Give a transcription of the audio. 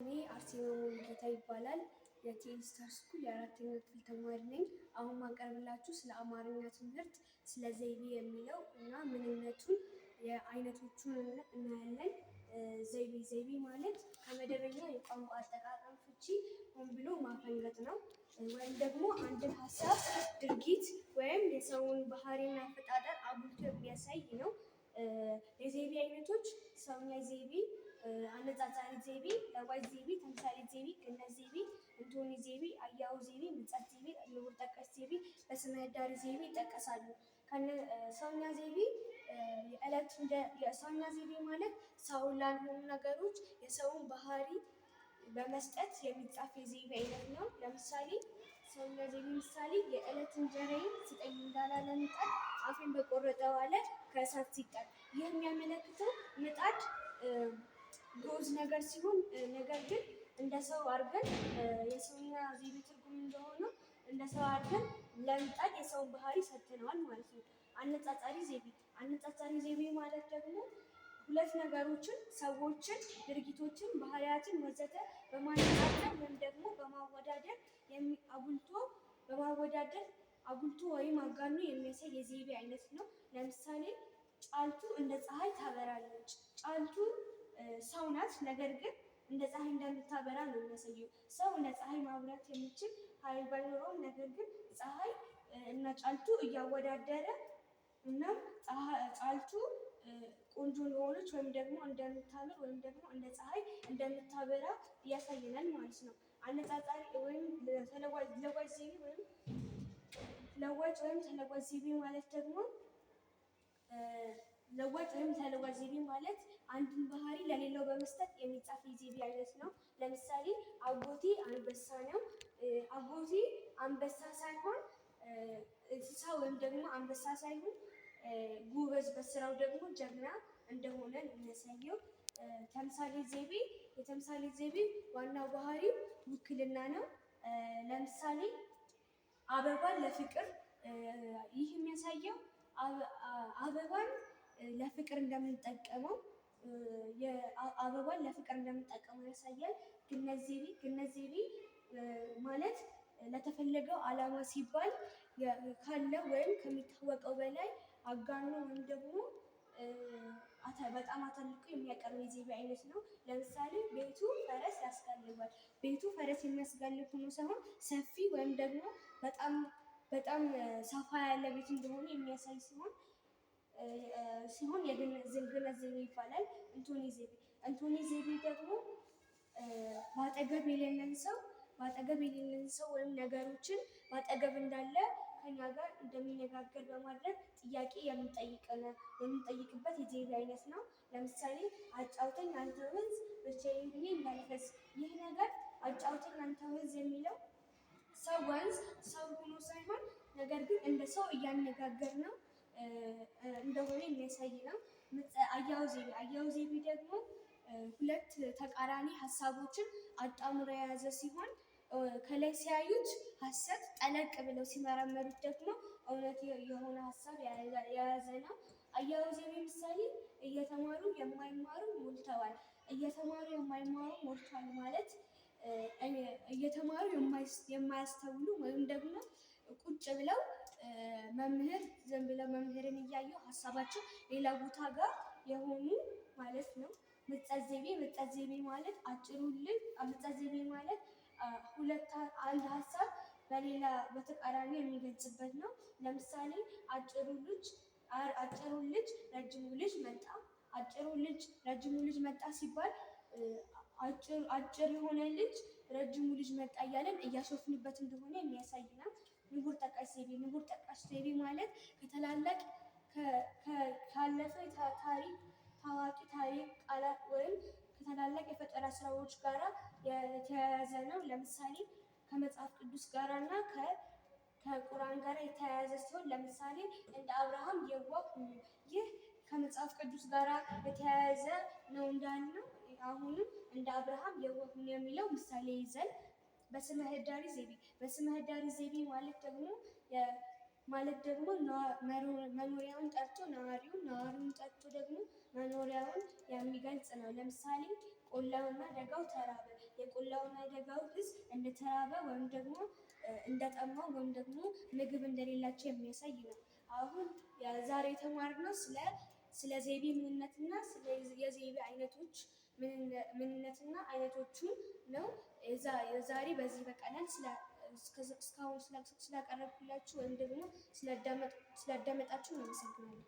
እኔ አርሴማ ሙሉጌታ ይባላል። የቴዎስታር ስኩል የአራተኛ ክፍል ተማሪ ነኝ። አሁን ማቀርብላችሁ ስለ አማርኛ ትምህርት ስለ ዘይቤ የሚለው እና ምንነቱን የአይነቶቹን እናያለን። ዘይቤ ማለት ከመደበኛ የቋንቋ አጠቃቀም ፍቺ ሆን ብሎ ማፈንገጥ ነው። ወይም ደግሞ አንድን ሀሳብ፣ ድርጊት ወይም የሰውን ባህሪና አፈጣጠር አጉልቶ የሚያሳይ ነው። የዘይቤ አይነቶች ሰውኛ ዘይቤ፣ አነጻጻሪ ዘይቤ፣ ለዋጭ ዘይቤ፣ ተምሳሌት ዘይቤ፣ ገነት ዘይቤ፣ እንቶኒ ዘይቤ፣ አያው ዘይቤ፣ ምጸት ዘይቤ፣ ንቡር ጠቀስ ዘይቤ፣ በስመ ህዳሪ ዘይቤ ይጠቀሳሉ። ሰውኛ ዘይቤ የሰውኛ ዘይቤ ማለት ሰው ላልሆኑ ነገሮች የሰውን ባህሪ በመስጠት የሚጻፍ የዘይቤ አይነት ነው። ለምሳሌ ሰውኛ ዘይቤ ምሳሌ የዕለት እንጀራዬን ስጠኝ እንዳላለ ምጣድ አፌን በቆረጠው አለ ከእሳት ሲጣድ። ይህ የሚያመለክተው ምጣድ ግዑዝ ነገር ሲሆን ነገር ግን እንደ ሰው አድርገን የሰውኛ ዘይቤ ትርጉም እንደሆነው እንደ ሰው አድርገን ለምጣድ የሰውን ባህሪ ሰጥተነዋል ማለት ነው። አነጻጻሪ ዘይቤ ማለት ደግሞ ሁለት ነገሮችን፣ ሰዎችን፣ ድርጊቶችን፣ ባህሪያትን ወዘተ በማነጻጸር ወይም ደግሞ በማወዳደር አጉልቶ ወይም አጋኖ የሚያሳይ የዘይቤ አይነት ነው። ለምሳሌ ጫልቱ እንደ ፀሐይ ታበራለች። ጫልቱ ሰው ናት፣ ነገር ግን እንደ ፀሐይ እንደምታበራ ነው የሚያሳየው። ሰው እንደ ፀሐይ ማብራት የሚችል ኃይል ባይኖረውም ነገር ግን ፀሐይ እና ጫልቱ እያወዳደረ እና ጫልቱ ቆንጆ እንደሆነች ወይም ደግሞ እንደምታምር ወይም ደግሞ እንደ ፀሐይ እንደምታበራ ያሳየናል ማለት ነው። አነጻጻሪ ወይም ለዋጭ ዘይቤ ማለት ደግሞ ለዋጭ ወይም ተለዋጭ ዘይቤ ማለት አንድን ባህሪ ለሌላው በመስጠት የሚጻፍ የዘይቤ አይነት ነው። ለምሳሌ አጎቴ አንበሳ ነው። አጎቴ አንበሳ ሳይሆን እንስሳ ወይም ደግሞ አንበሳ ሳይሆን ጎበዝ፣ በስራው ደግሞ ጀግና እንደሆነ የሚያሳየው። የተምሳሌት ዘይቤ ዋናው ባህሪው ውክልና ነው። ለምሳሌ አበባን ለፍቅር፣ ይህ የሚያሳየው አበባን ለፍቅር እንደምንጠቀመው ያሳያል። ገነት ዘይቤ ማለት ለተፈለገው ዓላማ ሲባል ካለው ወይም ከሚታወቀው በላይ አጋኖ ወይም ደግሞ በጣም አተልቆ የሚያቀርብ የዘይቤ አይነት ነው። ለምሳሌ ቤቱ ፈረስ ያስጋልባል። ቤቱ ፈረስ የሚያስጋልብ ሆኖ ሳይሆን ሰፊ ወይም ደግሞ በጣም ሰፋ ያለ ቤት እንደሆነ የሚያሳይ ሲሆን የገነት ዘይቤ ይባላል። እንቶኒ ዘይቤ ደግሞ በአጠገብ የሌለን ሰው ወይም ነገሮችን በአጠገብ እንዳለ ከኛ ጋር እንደሚነጋገር በማድረግ ጥያቄ የምንጠይቅበት የዘይቤ አይነት ነው። ለምሳሌ አጫውተኝ አንተ ወንዝ ብቻዬን ብዬ እንዳልፈስ። ይህ ነገር አጫውተኝ አንተ ወንዝ የሚለው ሰው ወንዝ ሰው ሆኖ ሳይሆን ነገር ግን እንደ ሰው እያነጋገርነው እንደሆነ የሚያሳይ ነው። አያው ዘይቤ ደግሞ ሁለት ተቃራኒ ሀሳቦችን አጣምሮ የያዘ ሲሆን ከላይ ሲያዩት ሀሰት፣ ጠለቅ ብለው ሲመረመሩት ደግሞ እውነት የሆነ ሀሳብ የያዘ ነው። አያው ዘይቤ ምሳሌ እየተማሩ የማይማሩ ሞልተዋል። እየተማሩ የማይማሩ ሞልተዋል ማለት እየተማሩ የማያስተውሉ ወይም ደግሞ ቁጭ ብለው ዝም ብለው መምህርን እያዩ ሀሳባቸው ሌላ ቦታ ጋር የሆኑ ማለት ነው። ምጸት ዘይቤ ማለት አንድ ሀሳብ በሌላ በተቃራኒ የሚገልጽበት ነው። ለምሳሌ አጭሩ ልጅ ረጅሙ ልጅ መጣ። አጭሩ ልጅ ረጅሙ ልጅ መጣ ሲባል አጭር የሆነ ልጅ ረጅሙ ልጅ መጣ እያለን እያሾፍንበት እንደሆነ የሚያሳይ ነው። ንቡር ጠቀስ ዘይቤ ማለት ካለፈ ታዋቂ ታሪክ ቃላት ወይም ከታላላቅ የፈጠራ ስራዎች ጋራ የተያያዘ ነው። ለምሳሌ ከመጽሐፍ ቅዱስ ጋራ እና ከቁርአን ጋር የተያያዘ ሲሆን ለምሳሌ እንደ አብርሃም የዋህ ሁኑ። ይህ ከመጽሐፍ ቅዱስ ጋር የተያያዘ ነው እንዳልነው አሁንም እንደ አብርሃም የዋህ ሁኑ የሚለው ምሳሌ ይዘን። በስመ ህዳሪ ዘይቤ ማለት ደግሞ መኖሪያውን ጠርቶ ነዋሪውን ጠርቶ ደግሞ መኖሪያውን የሚገልጽ ነው። ለምሳሌ ቆላውና ደጋው ተራበ። የቆላውና የደጋው ህዝብ እንደተራበ ወይም ደግሞ እንደጠማው ወይም ደግሞ ምግብ እንደሌላቸው የሚያሳይ ነው። አሁን ዛሬ የተማርነው ስለ ዘይቤ ምንነትና ስለ የዘይቤ አይነቶች ምንነትና አይነቶቹን ነው። ዛሬ በዚህ በቀላል እስካሁን ስላቀረብኩላችሁ ወይም ደግሞ ስላዳመጣችሁ አመሰግናለሁ።